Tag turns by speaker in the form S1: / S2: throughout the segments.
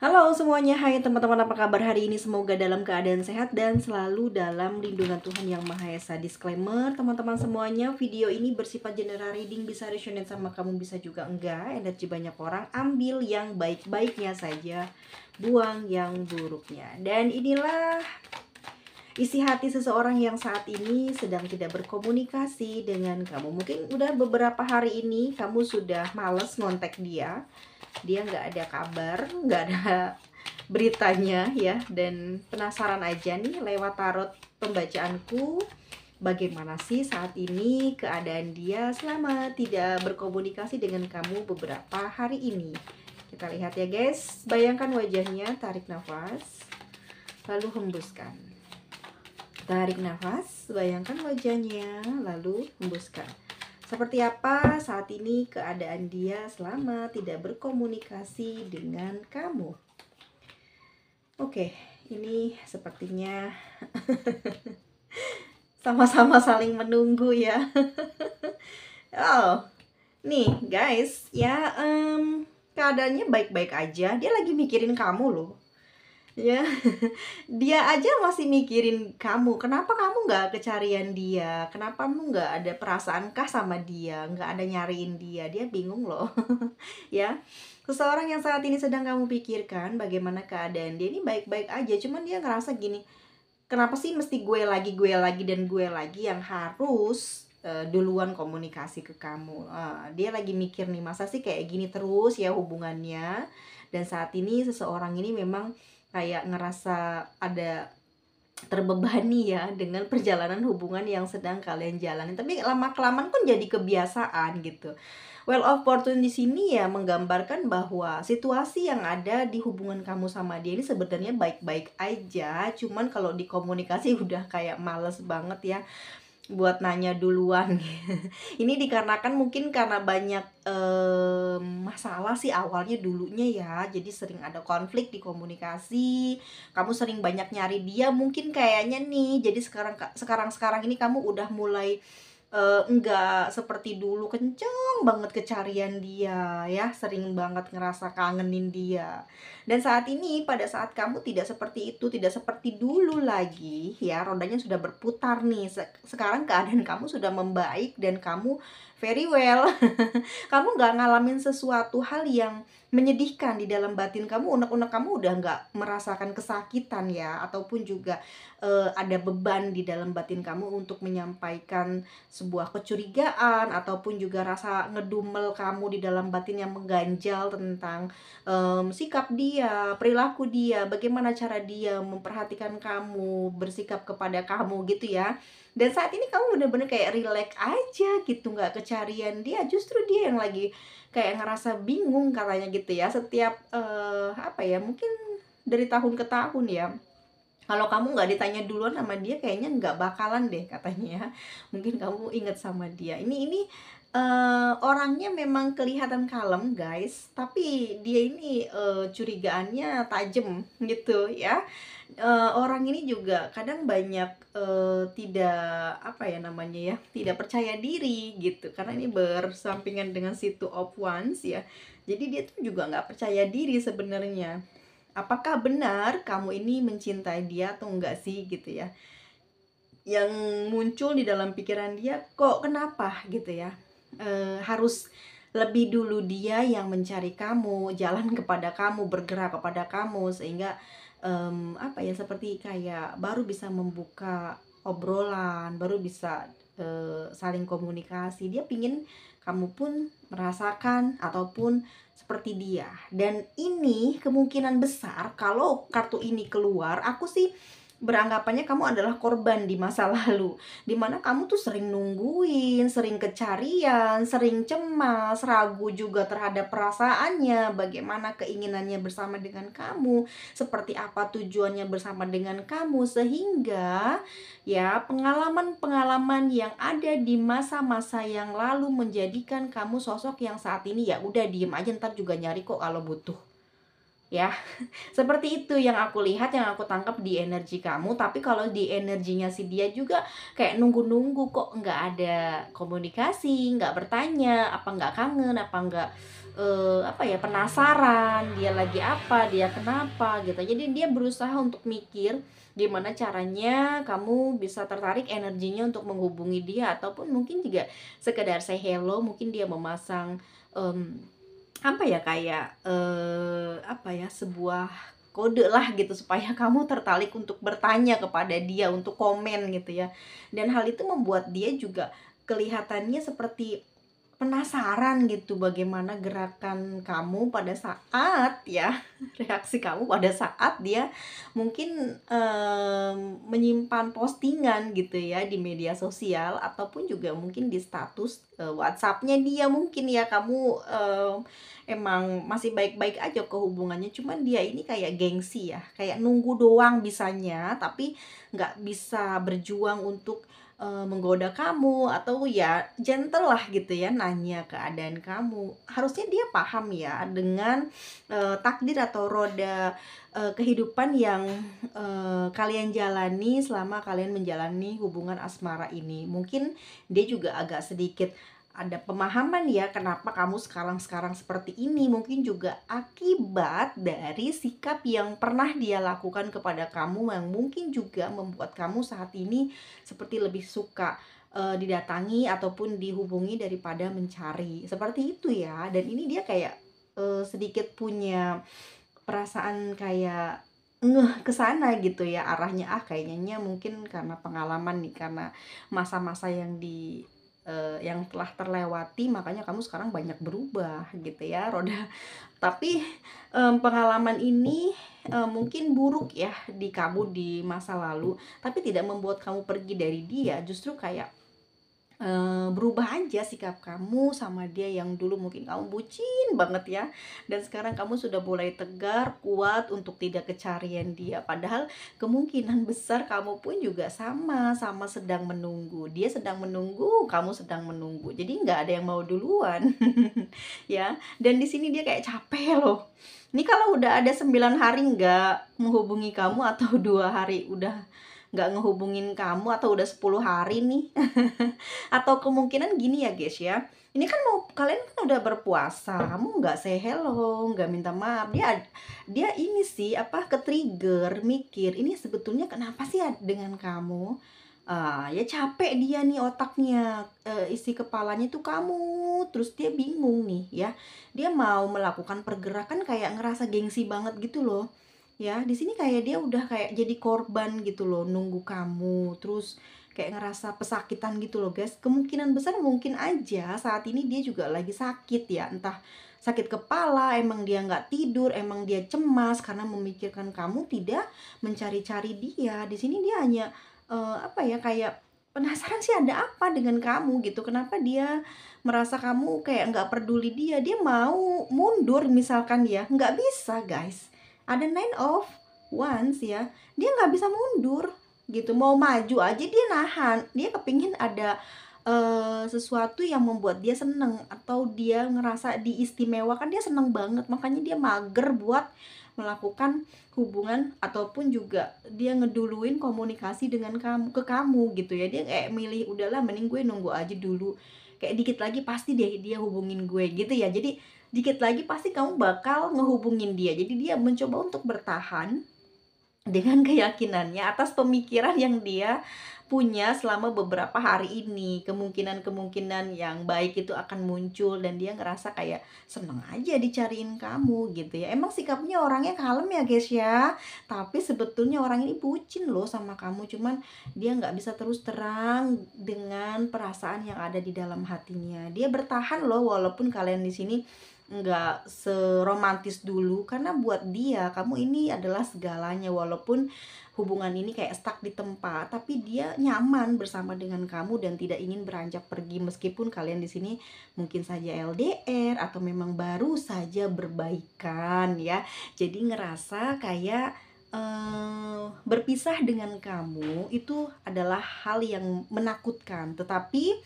S1: Halo semuanya, hai teman-teman, apa kabar hari ini? Semoga dalam keadaan sehat dan selalu dalam lindungan Tuhan Yang Maha Esa. Disclaimer, teman-teman semuanya, video ini bersifat general reading, bisa resonate sama kamu, bisa juga enggak. Energi banyak orang, ambil yang baik-baiknya saja, buang yang buruknya. Dan inilah isi hati seseorang yang saat ini sedang tidak berkomunikasi dengan kamu. Mungkin udah beberapa hari ini kamu sudah males ngontek dia nggak ada kabar, nggak ada beritanya ya, dan penasaran aja nih lewat tarot pembacaanku, bagaimana sih saat ini keadaan dia selama tidak berkomunikasi dengan kamu beberapa hari ini. Kita lihat ya guys, bayangkan wajahnya, tarik nafas lalu hembuskan. Tarik nafas, bayangkan wajahnya lalu hembuskan. Seperti apa saat ini keadaan dia selama tidak berkomunikasi dengan kamu? Oke, ini sepertinya sama-sama saling menunggu ya. Oh, nih guys, ya keadaannya baik-baik aja. Dia lagi mikirin kamu loh. Ya, dia aja masih mikirin kamu. Kenapa kamu nggak kecarian dia? Kenapa kamu nggak ada perasaankah sama dia? Nggak ada nyariin dia? Dia bingung loh. Ya, seseorang yang saat ini sedang kamu pikirkan bagaimana keadaan dia ini baik-baik aja. Cuman dia ngerasa gini, kenapa sih mesti gue lagi dan gue lagi yang harus duluan komunikasi ke kamu. Dia lagi mikir nih, masa sih kayak gini terus ya hubungannya. Dan saat ini seseorang ini memang kayak ngerasa ada terbebani ya dengan perjalanan hubungan yang sedang kalian jalani. Tapi lama-kelamaan pun jadi kebiasaan gitu. Well of Fortune di sini ya menggambarkan bahwa situasi yang ada di hubungan kamu sama dia ini sebenarnya baik-baik aja. Cuman kalau di komunikasi udah kayak males banget ya buat nanya duluan. Ini dikarenakan mungkin karena banyak masalah sih awalnya dulunya ya. Jadi sering ada konflik di komunikasi. Kamu sering banyak nyari dia mungkin kayaknya nih. Jadi sekarang ini kamu udah mulai enggak seperti dulu kenceng banget kecarian dia ya, sering banget ngerasa kangenin dia. Dan saat ini pada saat kamu tidak seperti itu, tidak seperti dulu lagi ya, rodanya sudah berputar nih. Sekarang keadaan kamu sudah membaik dan kamu very well. Kamu nggak ngalamin sesuatu hal yang menyedihkan di dalam batin kamu. Unek-unek kamu udah nggak merasakan kesakitan ya, ataupun juga ada beban di dalam batin kamu untuk menyampaikan sebuah kecurigaan, ataupun juga rasa ngedumel kamu di dalam batin yang mengganjal tentang sikap dia, perilaku dia, bagaimana cara dia memperhatikan kamu, bersikap kepada kamu gitu ya. Dan saat ini kamu bener-bener kayak relax aja gitu, nggak kecarian dia, justru dia yang lagi kayak ngerasa bingung katanya gitu ya. Setiap apa ya, mungkin dari tahun ke tahun ya, kalau kamu nggak ditanya duluan sama dia, kayaknya nggak bakalan deh katanya ya. Mungkin kamu inget sama dia. Ini orangnya memang kelihatan kalem guys, tapi dia ini curigaannya tajam gitu ya. Orang ini juga kadang banyak tidak apa ya namanya ya, tidak percaya diri gitu, karena ini bersampingan dengan si Two of Wands ya. Jadi dia tuh juga nggak percaya diri sebenarnya. Apakah benar kamu ini mencintai dia atau enggak sih gitu ya. Yang muncul di dalam pikiran dia, kok kenapa gitu ya, harus lebih dulu dia yang mencari kamu, jalan kepada kamu, bergerak kepada kamu, sehingga apa ya, seperti kayak baru bisa membuka obrolan, baru bisa saling komunikasi. Dia pingin kamu pun merasakan ataupun seperti dia. Dan ini kemungkinan besar kalau kartu ini keluar, aku sih beranggapannya kamu adalah korban di masa lalu, dimana kamu tuh sering nungguin, sering kecarian, sering cemas, ragu juga terhadap perasaannya, bagaimana keinginannya bersama dengan kamu, seperti apa tujuannya bersama dengan kamu, sehingga ya pengalaman-pengalaman yang ada di masa-masa yang lalu menjadikan kamu sosok yang saat ini ya udah diem aja, ntar juga nyari kok kalau butuh ya. Seperti itu yang aku lihat, yang aku tangkap di energi kamu. Tapi kalau di energinya si dia juga kayak nunggu-nunggu, kok nggak ada komunikasi, nggak bertanya, apa nggak kangen, apa nggak apa ya, penasaran dia lagi apa, dia kenapa gitu. Jadi dia berusaha untuk mikir gimana caranya kamu bisa tertarik energinya untuk menghubungi dia, ataupun mungkin juga sekedar say hello. Mungkin dia memasang apa ya, kayak apa ya, sebuah kode lah gitu supaya kamu tertarik untuk bertanya kepada dia, untuk komen gitu ya. Dan hal itu membuat dia juga kelihatannya seperti penasaran gitu bagaimana gerakan kamu pada saat ya, reaksi kamu pada saat dia mungkin menyimpan postingan gitu ya di media sosial, ataupun juga mungkin di status WhatsApp-nya dia. Mungkin ya kamu emang masih baik-baik aja ke hubungannya, cuman dia ini kayak gengsi ya, kayak nunggu doang bisanya, tapi nggak bisa berjuang untuk menggoda kamu, atau ya gentle lah gitu ya, nanya keadaan kamu. Harusnya dia paham ya dengan takdir atau roda kehidupan yang kalian jalani selama kalian menjalani hubungan asmara ini. Mungkin dia juga agak sedikit ada pemahaman ya kenapa kamu sekarang seperti ini. Mungkin juga akibat dari sikap yang pernah dia lakukan kepada kamu, yang mungkin juga membuat kamu saat ini seperti lebih suka didatangi ataupun dihubungi daripada mencari. Seperti itu ya. Dan ini dia kayak sedikit punya perasaan kayak ngeh ke sana gitu ya arahnya. Kayaknya mungkin karena pengalaman nih, karena masa-masa yang telah terlewati, makanya kamu sekarang banyak berubah gitu ya, roda. Tapi pengalaman ini mungkin buruk ya di kamu di masa lalu, tapi tidak membuat kamu pergi dari dia. Justru kayak berubah aja sikap kamu sama dia, yang dulu mungkin kamu bucin banget ya, dan sekarang kamu sudah mulai tegar, kuat untuk tidak kecarian dia. Padahal kemungkinan besar kamu pun juga sama-sama sedang menunggu. Dia sedang menunggu, kamu sedang menunggu. Jadi nggak ada yang mau duluan. Ya, dan di sini dia kayak capek loh. Ini kalau udah ada 9 hari nggak menghubungi kamu, atau 2 hari udah nggak ngehubungin kamu, atau udah 10 hari nih. Atau kemungkinan gini ya guys ya, ini kan mau kalian kan udah berpuasa, kamu nggak say hello, nggak minta maaf. Dia ini sih apa, ke trigger mikir ini sebetulnya kenapa sih dengan kamu. Ya capek dia nih otaknya, isi kepalanya tuh kamu. Terus dia bingung nih ya, dia mau melakukan pergerakan kayak ngerasa gengsi banget gitu loh ya. Di sini kayak dia udah kayak jadi korban gitu loh, nunggu kamu, terus kayak ngerasa pesakitan gitu loh guys. Kemungkinan besar mungkin aja saat ini dia juga lagi sakit ya, entah sakit kepala, emang dia nggak tidur, emang dia cemas karena memikirkan kamu tidak mencari-cari dia. Di sini dia hanya apa ya, kayak penasaran sih ada apa dengan kamu gitu. Kenapa dia merasa kamu kayak nggak peduli dia. Dia mau mundur misalkan ya, nggak bisa guys. Ada Nine of Wands ya, dia nggak bisa mundur gitu. Mau maju aja dia nahan. Dia kepingin ada sesuatu yang membuat dia seneng, atau dia ngerasa diistimewakan. Dia seneng banget, makanya dia mager buat melakukan hubungan, ataupun juga dia ngeduluin komunikasi dengan kamu, ke kamu gitu ya. Dia kayak milih udahlah, mending gue nunggu aja dulu, kayak dikit lagi pasti dia hubungin gue gitu ya. Jadi dikit lagi pasti kamu bakal ngehubungin dia. Jadi dia mencoba untuk bertahan dengan keyakinannya atas pemikiran yang dia punya selama beberapa hari ini. Kemungkinan-kemungkinan yang baik itu akan muncul, dan dia ngerasa kayak seneng aja dicariin kamu gitu ya. Emang sikapnya orangnya kalem ya guys ya, tapi sebetulnya orang ini bucin loh sama kamu. Cuman dia nggak bisa terus terang dengan perasaan yang ada di dalam hatinya. Dia bertahan loh, walaupun kalian di sini nggak seromantis dulu, karena buat dia kamu ini adalah segalanya. Walaupun hubungan ini kayak stuck di tempat, tapi dia nyaman bersama dengan kamu dan tidak ingin beranjak pergi, meskipun kalian di sini mungkin saja LDR atau memang baru saja berbaikan ya. Jadi ngerasa kayak berpisah dengan kamu itu adalah hal yang menakutkan. Tetapi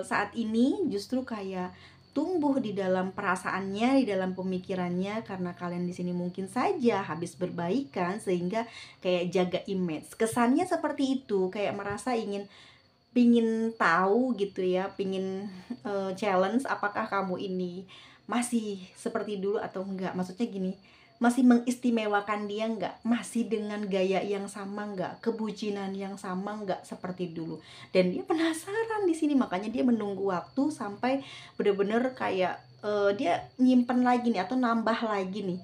S1: saat ini justru kayak tumbuh di dalam perasaannya, di dalam pemikirannya, karena kalian di sini mungkin saja habis berbaikan sehingga kayak jaga image. Kesannya seperti itu, kayak merasa pingin tahu gitu ya, pingin challenge apakah kamu ini masih seperti dulu atau enggak. Maksudnya gini, masih mengistimewakan dia enggak, masih dengan gaya yang sama enggak, kebucinan yang sama enggak seperti dulu. Dan dia penasaran di sini, makanya dia menunggu waktu sampai bener-bener kayak dia nyimpen lagi nih atau nambah lagi nih,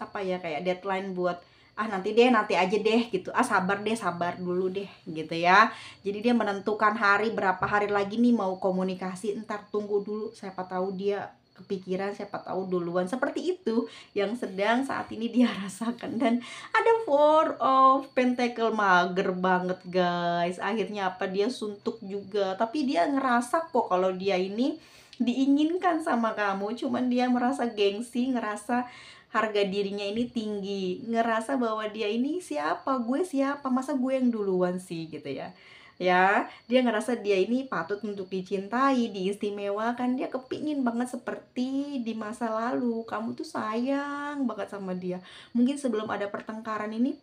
S1: apa ya, kayak deadline buat nanti deh, nanti aja deh gitu, sabar deh, sabar dulu deh gitu ya. Jadi dia menentukan hari, berapa hari lagi nih mau komunikasi, entar tunggu dulu, siapa tahu dia kepikiran, siapa tahu duluan. Seperti itu yang sedang saat ini dia rasakan. Dan ada Four of Pentacle, mager banget guys. Akhirnya apa, dia suntuk juga, tapi dia ngerasa kok kalau dia ini diinginkan sama kamu. Cuman dia merasa gengsi, ngerasa harga dirinya ini tinggi, ngerasa bahwa dia ini siapa, gue siapa, masa gue yang duluan sih gitu ya. Ya, dia ngerasa dia ini patut untuk dicintai, diistimewakan. Dia kepingin banget seperti di masa lalu. Kamu tuh sayang banget sama dia. Mungkin sebelum ada pertengkaran ini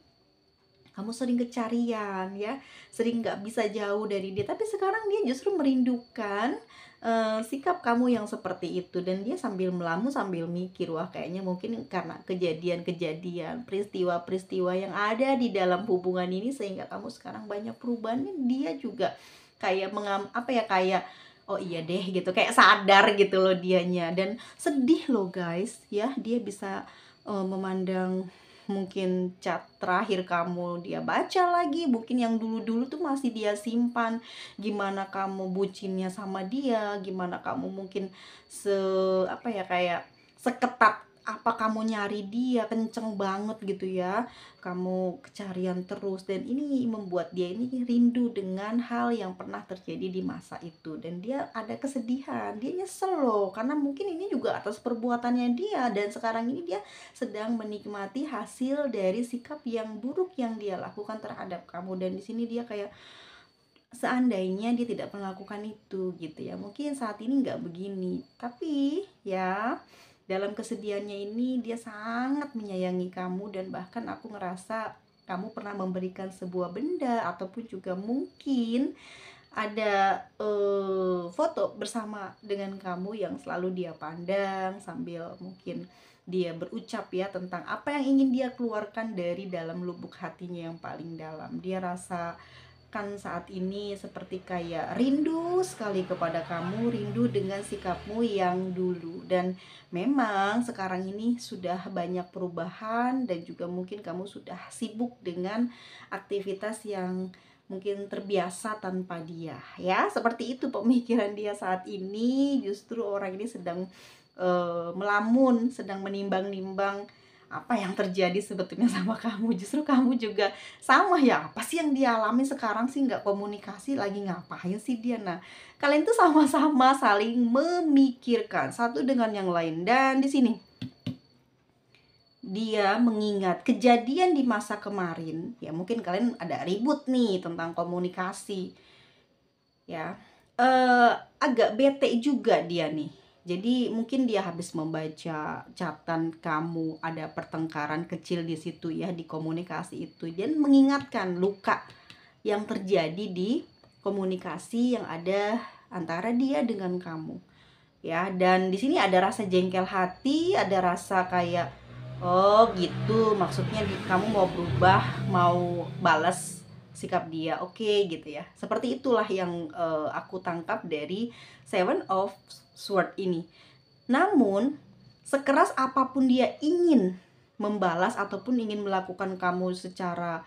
S1: kamu sering kecarian ya, sering nggak bisa jauh dari dia, tapi sekarang dia justru merindukan sikap kamu yang seperti itu. Dan dia sambil melamun, sambil mikir, wah kayaknya mungkin karena kejadian-kejadian, peristiwa-peristiwa yang ada di dalam hubungan ini sehingga kamu sekarang banyak perubahan. Dia juga kayak kayak oh iya deh gitu, kayak sadar gitu loh dianya. Dan sedih loh guys ya, dia bisa memandang mungkin chat terakhir kamu dia baca lagi, mungkin yang dulu-dulu tuh masih dia simpan. Gimana kamu bucinnya sama dia, gimana kamu mungkin kayak seketat apa kamu nyari dia, kenceng banget gitu ya, kamu kecarian terus. Dan ini membuat dia ini rindu dengan hal yang pernah terjadi di masa itu. Dan dia ada kesedihan, dia nyesel loh, karena mungkin ini juga atas perbuatannya dia. Dan sekarang ini dia sedang menikmati hasil dari sikap yang buruk yang dia lakukan terhadap kamu. Dan di sini dia kayak seandainya dia tidak melakukan itu gitu ya, mungkin saat ini nggak begini. Tapi ya dalam kesedihannya ini dia sangat menyayangi kamu. Dan bahkan aku ngerasa kamu pernah memberikan sebuah benda, ataupun juga mungkin ada foto bersama dengan kamu yang selalu dia pandang sambil mungkin dia berucap ya tentang apa yang ingin dia keluarkan dari dalam lubuk hatinya yang paling dalam. Dia rasa kan saat ini seperti kayak rindu sekali kepada kamu, rindu dengan sikapmu yang dulu. Dan memang sekarang ini sudah banyak perubahan, dan juga mungkin kamu sudah sibuk dengan aktivitas yang mungkin terbiasa tanpa dia ya. Seperti itu pemikiran dia saat ini. Justru orang ini sedang melamun, sedang menimbang-nimbang apa yang terjadi sebetulnya sama kamu. Justru kamu juga sama ya, apa sih yang dia alami sekarang sih, nggak komunikasi, lagi ngapain sih dia. Nah, kalian tuh sama-sama saling memikirkan satu dengan yang lain. Dan di sini dia mengingat kejadian di masa kemarin ya, mungkin kalian ada ribut nih tentang komunikasi ya. Agak bete juga dia nih. Jadi mungkin dia habis membaca catatan kamu, ada pertengkaran kecil di situ ya, di komunikasi itu. Dan mengingatkan luka yang terjadi di komunikasi yang ada antara dia dengan kamu ya. Dan di sini ada rasa jengkel hati, ada rasa kayak oh gitu, maksudnya kamu mau berubah, mau balas sikap dia, oke gitu ya. Seperti itulah yang aku tangkap dari Seven of Sword ini. Namun sekeras apapun dia ingin membalas ataupun ingin melakukan kamu secara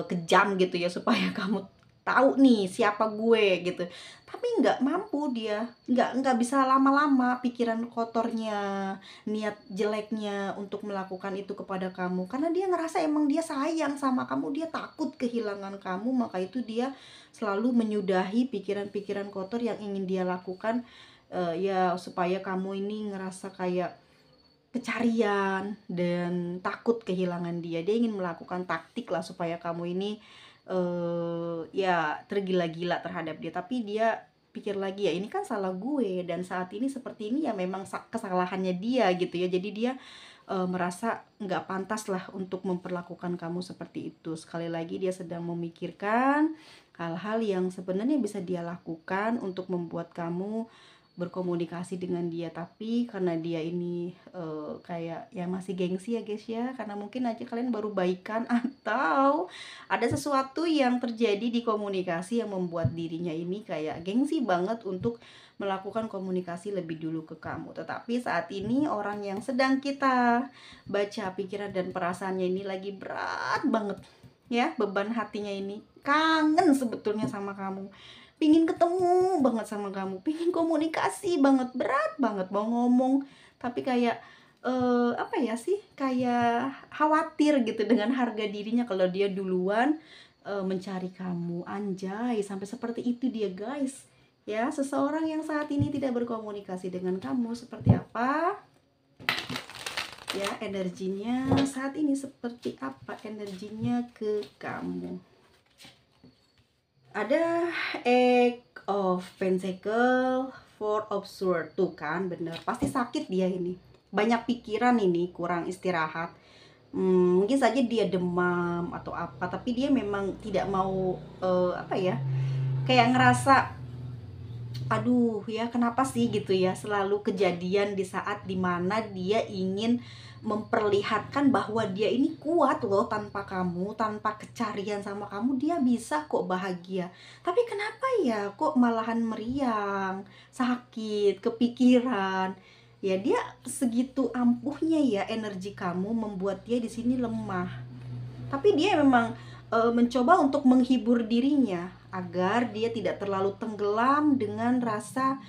S1: kejam gitu ya, supaya kamu tahu nih siapa gue gitu, tapi nggak mampu dia, nggak bisa lama-lama pikiran kotornya, niat jeleknya untuk melakukan itu kepada kamu. Karena dia ngerasa emang dia sayang sama kamu, dia takut kehilangan kamu, maka itu dia selalu menyudahi pikiran-pikiran kotor yang ingin dia lakukan ya, supaya kamu ini ngerasa kayak kecarian dan takut kehilangan dia. Dia ingin melakukan taktik lah supaya kamu ini ya tergila-gila terhadap dia. Tapi dia pikir lagi, ya ini kan salah gue, dan saat ini seperti ini ya memang kesalahannya dia gitu ya. Jadi dia merasa nggak pantas lah untuk memperlakukan kamu seperti itu. Sekali lagi dia sedang memikirkan hal-hal yang sebenarnya bisa dia lakukan untuk membuat kamu berkomunikasi dengan dia, tapi karena dia ini kayak ya masih gengsi ya guys ya, karena mungkin aja kalian baru baikan atau ada sesuatu yang terjadi di komunikasi yang membuat dirinya ini kayak gengsi banget untuk melakukan komunikasi lebih dulu ke kamu. Tetapi saat ini orang yang sedang kita baca pikiran dan perasaannya ini lagi berat banget ya, beban hatinya ini kangen sebetulnya sama kamu, pingin ketemu banget sama kamu, pingin komunikasi banget, berat banget mau ngomong, tapi kayak apa ya sih, kayak khawatir gitu dengan harga dirinya kalau dia duluan mencari kamu. Anjay, sampai seperti itu dia guys ya. Seseorang yang saat ini tidak berkomunikasi dengan kamu seperti apa ya, energinya saat ini seperti apa, energinya ke kamu. Ada Eight of Pentacle, Four of Swords, tuh kan bener, pasti sakit dia ini, banyak pikiran ini, kurang istirahat. Mungkin saja dia demam atau apa, tapi dia memang tidak mau apa ya, kayak ngerasa aduh ya kenapa sih gitu ya, selalu kejadian di saat dimana dia ingin memperlihatkan bahwa dia ini kuat loh, tanpa kamu, tanpa kecarian sama kamu dia bisa kok bahagia. Tapi kenapa ya kok malahan meriang, sakit, kepikiran. Ya dia segitu ampuhnya ya energi kamu membuat dia di sini lemah. Tapi dia memang mencoba untuk menghibur dirinya agar dia tidak terlalu tenggelam dengan rasa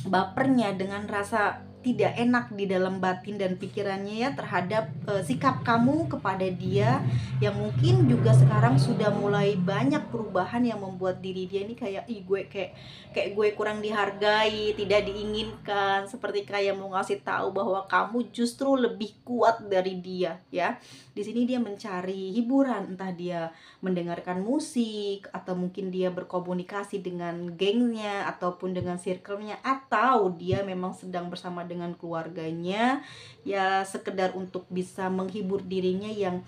S1: bapernya, dengan rasa tidak enak di dalam batin dan pikirannya ya terhadap sikap kamu kepada dia, yang mungkin juga sekarang sudah mulai banyak perubahan yang membuat diri dia ini kayak ih gue kayak gue kurang dihargai, tidak diinginkan, seperti kayak mau ngasih tahu bahwa kamu justru lebih kuat dari dia ya. Di sini dia mencari hiburan, entah dia mendengarkan musik, atau mungkin dia berkomunikasi dengan gengnya ataupun dengan circle-nya, atau dia memang sedang bersama dengan keluarganya ya, sekedar untuk bisa menghibur dirinya, yang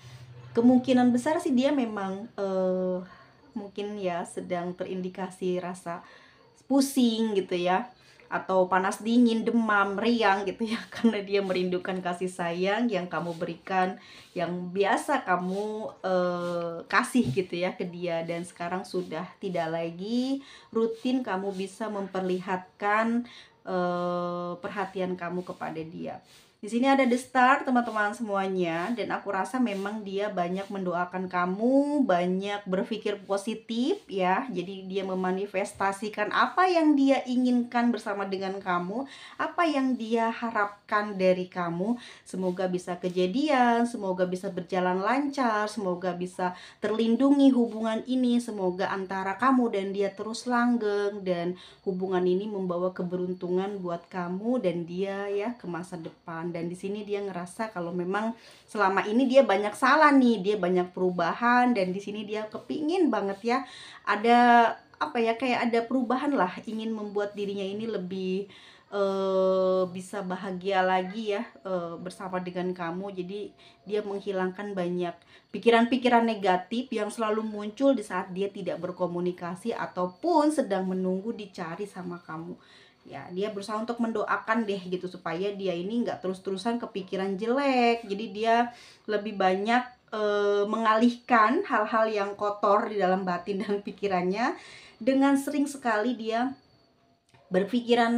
S1: kemungkinan besar sih dia memang mungkin ya sedang terindikasi rasa pusing gitu ya, atau panas dingin, demam, riang gitu ya, karena dia merindukan kasih sayang yang kamu berikan, yang biasa kamu kasih gitu ya ke dia, dan sekarang sudah tidak lagi rutin kamu bisa memperlihatkan perhatian kamu kepada dia. Di sini ada The Star teman-teman semuanya, dan aku rasa memang dia banyak mendoakan kamu, banyak berpikir positif ya. Jadi dia memanifestasikan apa yang dia inginkan bersama dengan kamu, apa yang dia harapkan dari kamu. Semoga bisa kejadian, semoga bisa berjalan lancar, semoga bisa terlindungi hubungan ini, semoga antara kamu dan dia terus langgeng, dan hubungan ini membawa keberuntungan buat kamu dan dia ya ke masa depan. Dan di sini dia ngerasa kalau memang selama ini dia banyak salah nih, dia banyak perubahan, dan di sini dia kepingin banget ya ada apa ya, kayak ada perubahan lah, ingin membuat dirinya ini lebih bisa bahagia lagi ya bersama dengan kamu. Jadi dia menghilangkan banyak pikiran-pikiran negatif yang selalu muncul di saat dia tidak berkomunikasi ataupun sedang menunggu dicari sama kamu ya. Dia berusaha untuk mendoakan deh gitu supaya dia ini nggak terus-terusan kepikiran jelek. Jadi dia lebih banyak mengalihkan hal-hal yang kotor di dalam batin dan pikirannya dengan sering sekali dia berpikiran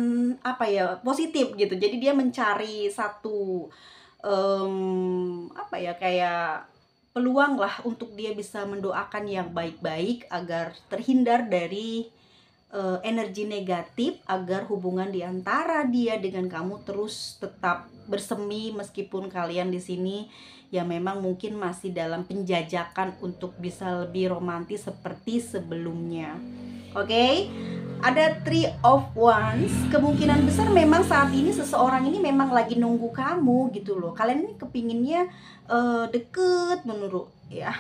S1: apa ya, positif gitu. Jadi dia mencari satu apa ya, kayak peluang lah untuk dia bisa mendoakan yang baik-baik agar terhindar dari energi negatif, agar hubungan di antara dia dengan kamu terus tetap bersemi meskipun kalian di sini ya memang mungkin masih dalam penjajakan untuk bisa lebih romantis seperti sebelumnya. Oke? Ada Three of Wands. Kemungkinan besar memang saat ini seseorang ini memang lagi nunggu kamu gitu loh. Kalian ini kepinginnya deket menurut ya.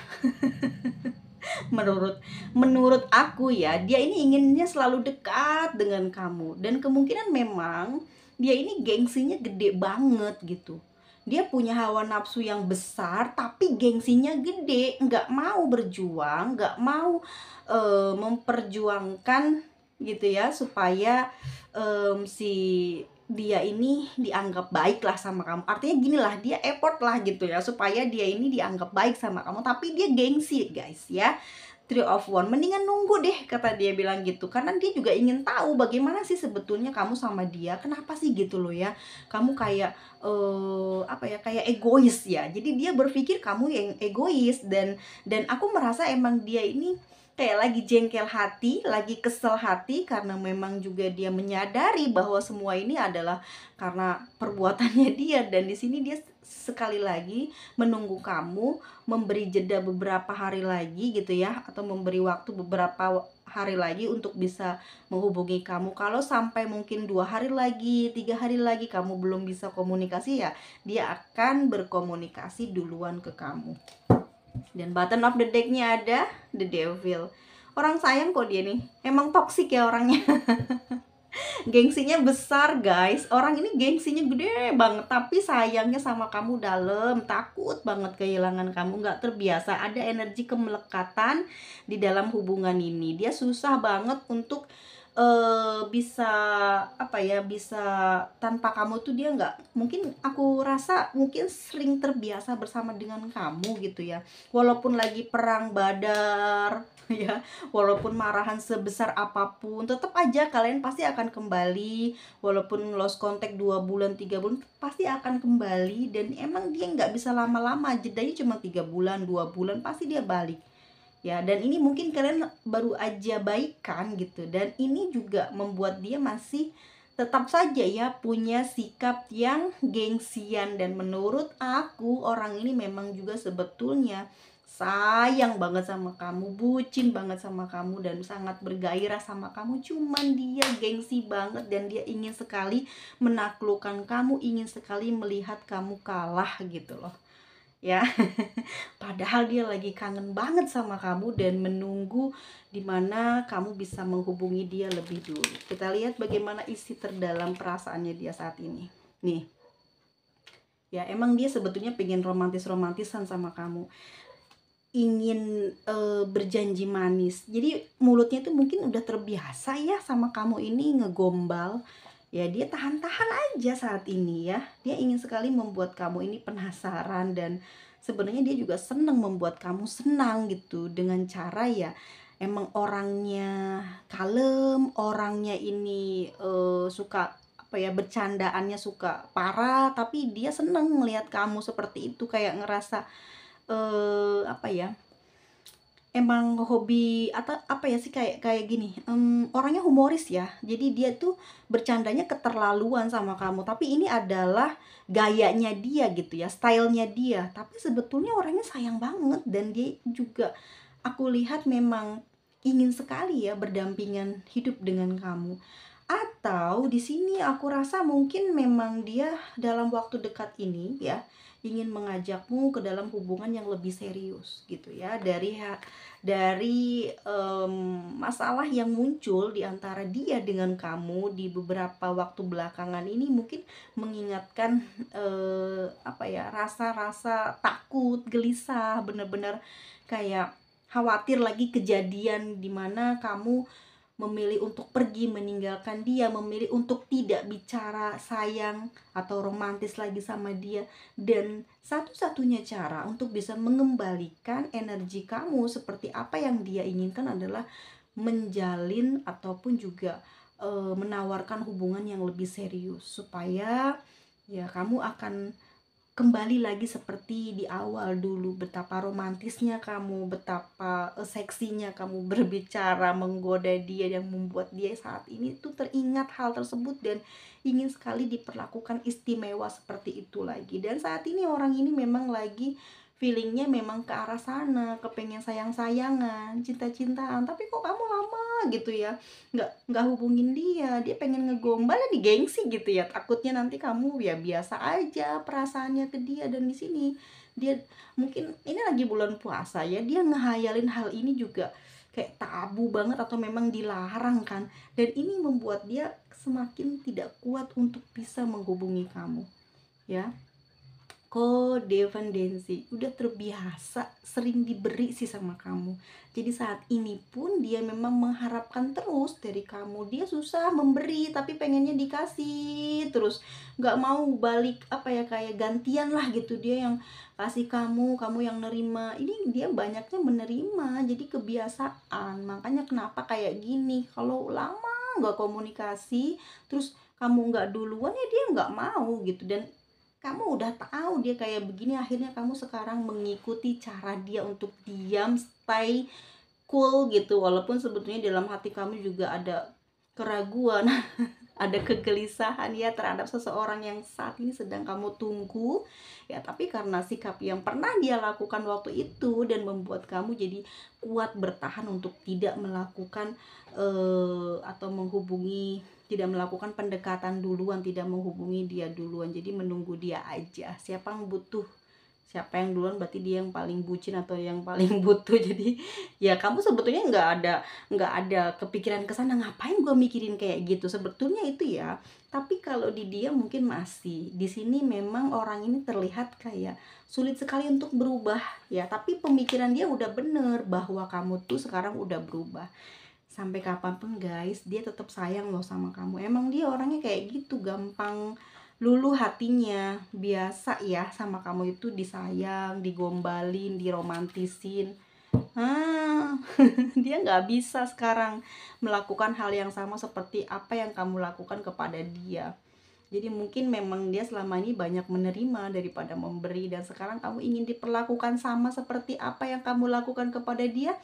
S1: menurut menurut aku ya, dia ini inginnya selalu dekat dengan kamu, dan kemungkinan memang dia ini gengsinya gede banget gitu. Dia punya hawa nafsu yang besar tapi gengsinya gede, nggak mau berjuang, nggak mau memperjuangkan gitu ya, supaya si dia ini dianggap baik lah sama kamu. Artinya gini lah, dia effort lah gitu ya supaya dia ini dianggap baik sama kamu, tapi dia gengsi guys ya. Three of One, mendingan nunggu deh, kata dia bilang gitu, karena dia juga ingin tahu bagaimana sih sebetulnya kamu sama dia, kenapa sih gitu loh ya, kamu kayak apa ya, kayak egois ya. Jadi dia berpikir kamu yang egois, dan aku merasa emang dia ini kayak lagi jengkel hati, lagi kesel hati, karena memang juga dia menyadari bahwa semua ini adalah karena perbuatannya dia. Dan di sini dia sekali lagi menunggu kamu, memberi jeda beberapa hari lagi gitu ya, atau memberi waktu beberapa hari lagi untuk bisa menghubungi kamu. Kalau sampai mungkin 2 hari lagi, 3 hari lagi kamu belum bisa komunikasi, ya dia akan berkomunikasi duluan ke kamu. Dan button of the deck-nya ada the devil. Orang sayang kok dia nih, emang toksik ya orangnya. Gengsinya besar guys, orang ini gengsinya gede banget, tapi sayangnya sama kamu dalam, takut banget kehilangan kamu, nggak terbiasa, ada energi kemelekatan di dalam hubungan ini. Dia susah banget untuk bisa apa ya, bisa tanpa kamu tuh dia nggak, mungkin aku rasa mungkin sering terbiasa bersama dengan kamu gitu ya, walaupun lagi perang badar ya, walaupun marahan sebesar apapun, tetap aja kalian pasti akan kembali. Walaupun lost contact 2 bulan 3 bulan, pasti akan kembali. Dan emang dia nggak bisa lama-lama, jedanya cuma 3 bulan 2 bulan pasti dia balik ya. Dan ini mungkin kalian baru aja baikan gitu, dan ini juga membuat dia masih tetap saja ya punya sikap yang gengsian. Dan menurut aku orang ini memang juga sebetulnya sayang banget sama kamu, bucin banget sama kamu, dan sangat bergairah sama kamu. Cuman dia gengsi banget, dan dia ingin sekali menaklukkan kamu, ingin sekali melihat kamu kalah gitu loh ya. Padahal dia lagi kangen banget sama kamu dan menunggu dimana kamu bisa menghubungi dia lebih dulu. Kita lihat bagaimana isi terdalam perasaannya dia saat ini. Nih, ya emang dia sebetulnya pengen romantis-romantisan sama kamu, ingin berjanji manis. Jadi mulutnya tuh mungkin udah terbiasa ya sama kamu ini ngegombal. Ya dia tahan-tahan aja saat ini ya. Dia ingin sekali membuat kamu ini penasaran, dan sebenarnya dia juga senang membuat kamu senang gitu, dengan cara ya emang orangnya kalem, orangnya ini suka apa ya, bercandaannya suka parah, tapi dia seneng melihat kamu seperti itu, kayak ngerasa apa ya, emang hobi atau apa ya sih, kayak kayak gini, orangnya humoris ya. Jadi dia tuh bercandanya keterlaluan sama kamu, tapi ini adalah gayanya dia gitu ya, stylenya dia. Tapi sebetulnya orangnya sayang banget, dan dia juga aku lihat memang ingin sekali ya berdampingan hidup dengan kamu. Atau di sini aku rasa mungkin memang dia dalam waktu dekat ini ya ingin mengajakmu ke dalam hubungan yang lebih serius gitu ya, dari masalah yang muncul di antara dia dengan kamu di beberapa waktu belakangan ini, mungkin mengingatkan apa ya, rasa-rasa takut, gelisah, bener-bener kayak khawatir lagi kejadian dimana kamu memilih untuk pergi meninggalkan dia, memilih untuk tidak bicara sayang atau romantis lagi sama dia. Dan satu-satunya cara untuk bisa mengembalikan energi kamu seperti apa yang dia inginkan adalah menjalin ataupun juga menawarkan hubungan yang lebih serius, supaya ya kamu akan kembali lagi seperti di awal dulu, betapa romantisnya kamu, betapa seksinya kamu berbicara menggoda dia, yang membuat dia saat ini tuh teringat hal tersebut dan ingin sekali diperlakukan istimewa seperti itu lagi. Dan saat ini orang ini memang lagi feelingnya memang ke arah sana, kepengen sayang-sayangan, cinta-cintaan, tapi kok kamu lama gitu ya, nggak hubungin dia, dia pengen ngegombal ya di gengsi gitu ya, takutnya nanti kamu ya biasa aja perasaannya ke dia. Dan di sini dia mungkin ini lagi bulan puasa ya, dia ngehayalin hal ini juga kayak tabu banget atau memang dilarang kan, dan ini membuat dia semakin tidak kuat untuk bisa menghubungi kamu ya. Codependency, udah terbiasa sering diberi sih sama kamu, jadi saat ini pun dia memang mengharapkan terus dari kamu. Dia susah memberi tapi pengennya dikasih terus, nggak mau balik apa ya, kayak gantian lah gitu. Dia yang kasih kamu, kamu yang nerima. Ini dia banyaknya menerima, jadi kebiasaan. Makanya kenapa kayak gini, kalau lama nggak komunikasi terus kamu nggak duluan ya dia nggak mau gitu. Dan kamu udah tahu dia kayak begini, akhirnya kamu sekarang mengikuti cara dia untuk diam, stay cool gitu, walaupun sebetulnya dalam hati kamu juga ada keraguan, ada kegelisahan ya terhadap seseorang yang saat ini sedang kamu tunggu ya. Tapi karena sikap yang pernah dia lakukan waktu itu dan membuat kamu jadi kuat bertahan untuk tidak melakukan atau menghubungi, tidak melakukan pendekatan duluan, tidak menghubungi dia duluan, jadi menunggu dia aja. Siapa yang duluan berarti dia yang paling bucin atau yang paling butuh. Jadi ya kamu sebetulnya nggak ada kepikiran ke sana, ngapain gue mikirin kayak gitu sebetulnya itu ya. Tapi kalau di dia mungkin masih di sini, memang orang ini terlihat kayak sulit sekali untuk berubah ya, tapi pemikiran dia udah bener bahwa kamu tuh sekarang udah berubah. Sampai kapanpun guys, dia tetap sayang loh sama kamu. Emang dia orangnya kayak gitu, gampang luluh hatinya, biasa ya sama kamu itu disayang, digombalin, diromantisin. Dia nggak bisa sekarang melakukan hal yang sama seperti apa yang kamu lakukan kepada dia. Jadi mungkin memang dia selama ini banyak menerima daripada memberi, dan sekarang kamu ingin diperlakukan sama seperti apa yang kamu lakukan kepada dia.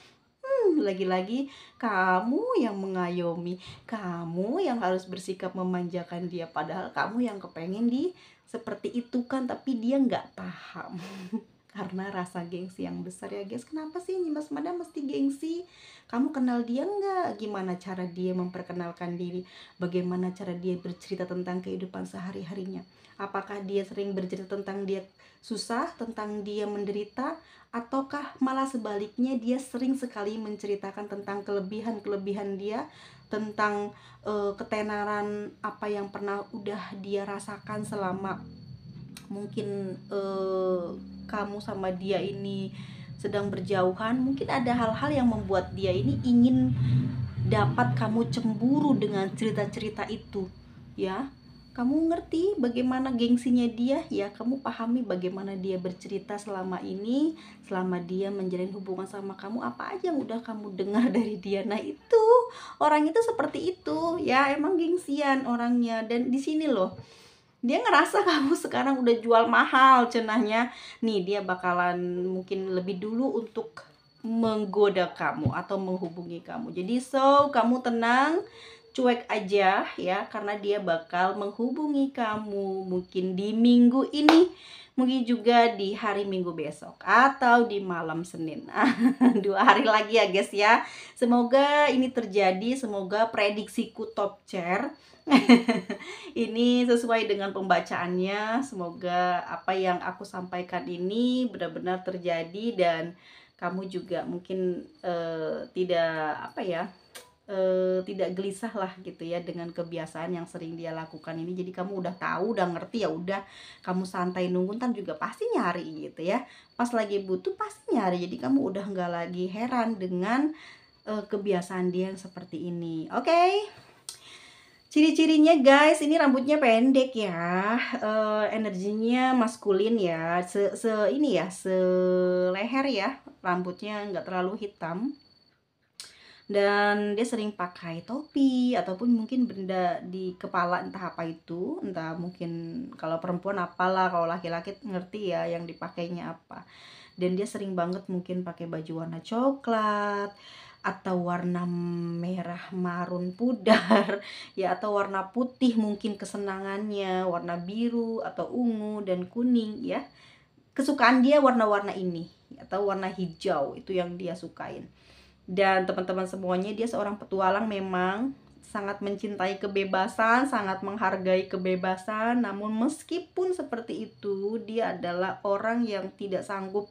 S1: Lagi-lagi kamu yang mengayomi, kamu yang harus bersikap memanjakan dia, padahal kamu yang kepengen di seperti itu kan, tapi dia nggak paham. Karena rasa gengsi yang besar ya guys. Kenapa sih Nyimas Madam mesti gengsi? Kamu kenal dia nggak? Gimana cara dia memperkenalkan diri? Bagaimana cara dia bercerita tentang kehidupan sehari-harinya? Apakah dia sering bercerita tentang dia susah, tentang dia menderita, ataukah malah sebaliknya dia sering sekali menceritakan tentang kelebihan-kelebihan dia, tentang ketenaran apa yang pernah udah dia rasakan selama mungkin kamu sama dia ini sedang berjauhan. Mungkin ada hal-hal yang membuat dia ini ingin dapat kamu cemburu dengan cerita-cerita itu ya. Kamu ngerti bagaimana gengsinya dia ya, kamu pahami bagaimana dia bercerita selama ini, selama dia menjalin hubungan sama kamu, apa aja yang udah kamu dengar dari dia. Nah itu, orang itu seperti itu ya, emang gengsian orangnya. Dan di sini loh, dia ngerasa kamu sekarang udah jual mahal cenahnya. Nih dia bakalan mungkin lebih dulu untuk menggoda kamu atau menghubungi kamu. Jadi kamu tenang, cuek aja ya, karena dia bakal menghubungi kamu mungkin di minggu ini, mungkin juga di hari Minggu besok atau di malam Senin. 2 hari lagi ya guys ya. Semoga ini terjadi, semoga prediksiku top chair ini sesuai dengan pembacaannya. Semoga apa yang aku sampaikan ini benar-benar terjadi, dan kamu juga mungkin tidak apa ya, tidak gelisah lah gitu ya dengan kebiasaan yang sering dia lakukan ini. Jadi kamu udah tahu, udah ngerti, ya udah kamu santai nunggu, ntar juga pasti nyari gitu ya. Pas lagi butuh pasti nyari. Jadi kamu udah nggak lagi heran dengan kebiasaan dia yang seperti ini. Oke. Ciri-cirinya guys, ini rambutnya pendek ya, energinya maskulin ya, ini ya, seleher ya, rambutnya nggak terlalu hitam. Dan dia sering pakai topi ataupun mungkin benda di kepala, entah apa itu, entah mungkin kalau perempuan apalah, kalau laki-laki ngerti ya yang dipakainya apa. Dan dia sering banget mungkin pakai baju warna coklat atau warna merah marun pudar ya, atau warna putih mungkin kesenangannya, warna biru atau ungu dan kuning ya. Kesukaan dia warna-warna ini atau warna hijau, itu yang dia sukain. Dan teman-teman semuanya, dia seorang petualang memang, sangat mencintai kebebasan, sangat menghargai kebebasan. Namun meskipun seperti itu, dia adalah orang yang tidak sanggup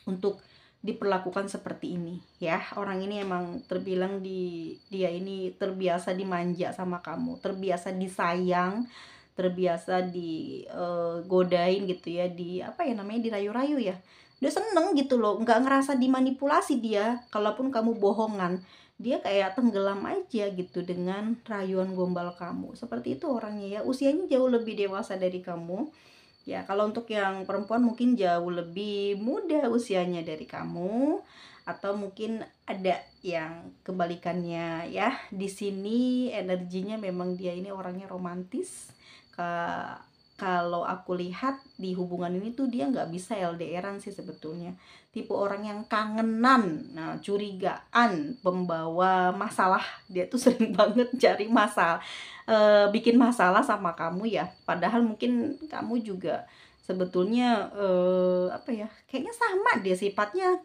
S1: untuk diperlakukan seperti ini ya. Orang ini emang terbilang dia ini terbiasa dimanja sama kamu, terbiasa disayang, terbiasa digodain gitu ya, di apa ya namanya, dirayu-rayu ya. Dia seneng gitu loh, nggak ngerasa dimanipulasi dia. Kalaupun kamu bohongan, dia kayak tenggelam aja gitu dengan rayuan gombal kamu. Seperti itu orangnya ya. Usianya jauh lebih dewasa dari kamu. Ya, kalau untuk yang perempuan mungkin jauh lebih muda usianya dari kamu, atau mungkin ada yang kebalikannya ya. Di sini energinya memang dia ini orangnya romantis. Kalau aku lihat di hubungan ini tuh dia nggak bisa LDRan sih sebetulnya. Tipe orang yang kangenan, nah, curigaan, pembawa masalah. Dia tuh sering banget cari masalah, bikin masalah sama kamu ya. Padahal mungkin kamu juga sebetulnya apa ya, kayaknya sama deh sifatnya,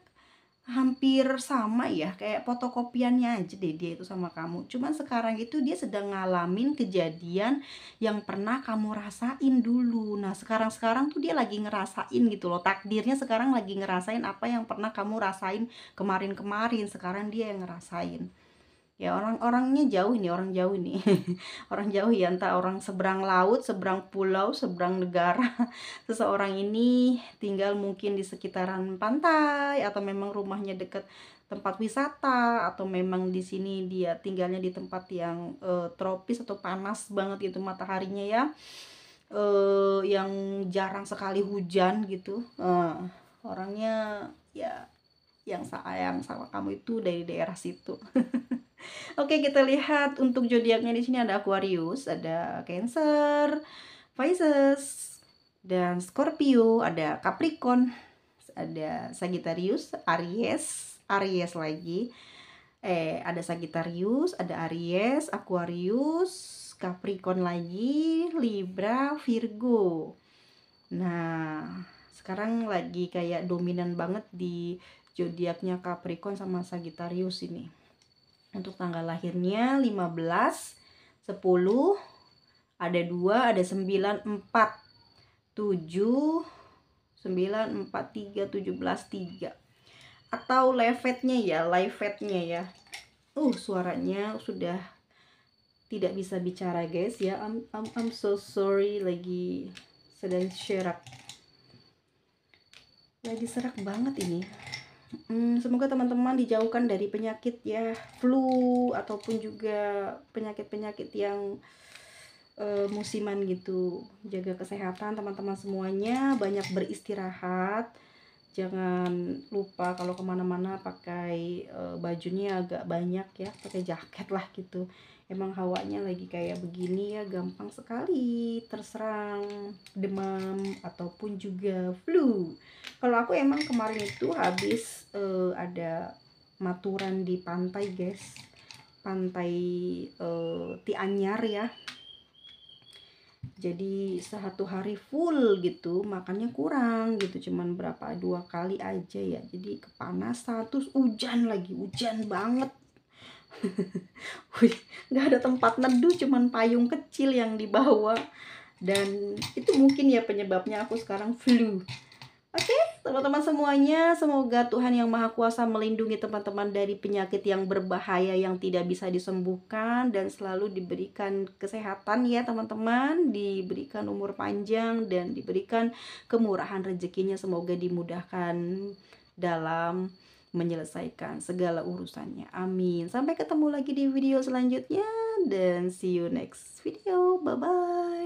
S1: hampir sama ya, kayak fotokopiannya aja deh dia itu sama kamu. Cuman sekarang itu dia sedang ngalamin kejadian yang pernah kamu rasain dulu. Nah, sekarang tuh dia lagi ngerasain gitu loh. Takdirnya sekarang lagi ngerasain apa yang pernah kamu rasain kemarin-kemarin. Sekarang dia yang ngerasain. Ya, orangnya jauh ini, orang jauh ini. Orang jauh ya, entah orang seberang laut, seberang pulau, seberang negara. Seseorang ini tinggal mungkin di sekitaran pantai, atau memang rumahnya dekat tempat wisata, atau memang di sini dia tinggalnya di tempat yang tropis atau panas banget gitu mataharinya ya. Yang jarang sekali hujan gitu. Orangnya ya yang sayang sama kamu itu dari daerah situ. Oke, kita lihat untuk zodiaknya di sini ada Aquarius, ada Cancer, Pisces, dan Scorpio, ada Capricorn, ada Sagittarius, Aries lagi. Ada Sagittarius, ada Aries, Aquarius, Capricorn lagi, Libra, Virgo. Nah, sekarang lagi kayak dominan banget di zodiaknya Capricorn sama Sagittarius ini. Untuk tanggal lahirnya 15, 10, ada 2, ada 9, 4, 7, 9, 4, 3, 17, 3. Atau levetnya ya, ya. Suaranya sudah tidak bisa bicara guys ya. I'm so sorry, lagi sedang serak. Lagi serak banget ini. Semoga teman-teman dijauhkan dari penyakit ya, flu ataupun juga penyakit-penyakit yang musiman gitu. Jaga kesehatan teman-teman semuanya, banyak beristirahat. Jangan lupa kalau kemana-mana pakai bajunya agak banyak ya, pakai jaket lah gitu. Emang hawanya lagi kayak begini ya, gampang sekali terserang demam ataupun juga flu. Kalau aku emang kemarin itu habis ada maturan di pantai guys, pantai Tianyar ya. Jadi satu hari full gitu, makannya kurang gitu, cuman 2 kali aja ya. Jadi kepanasan, terus hujan lagi, hujan banget. Nggak ada tempat neduh, cuman payung kecil yang dibawa. Dan itu mungkin ya penyebabnya aku sekarang flu. Oke, teman-teman semuanya, semoga Tuhan Yang Maha Kuasa melindungi teman-teman dari penyakit yang berbahaya yang tidak bisa disembuhkan, dan selalu diberikan kesehatan ya teman-teman, diberikan umur panjang, dan diberikan kemurahan rezekinya. Semoga dimudahkan dalam menyelesaikan segala urusannya. Amin. Sampai ketemu lagi di video selanjutnya, dan see you next video. Bye-bye.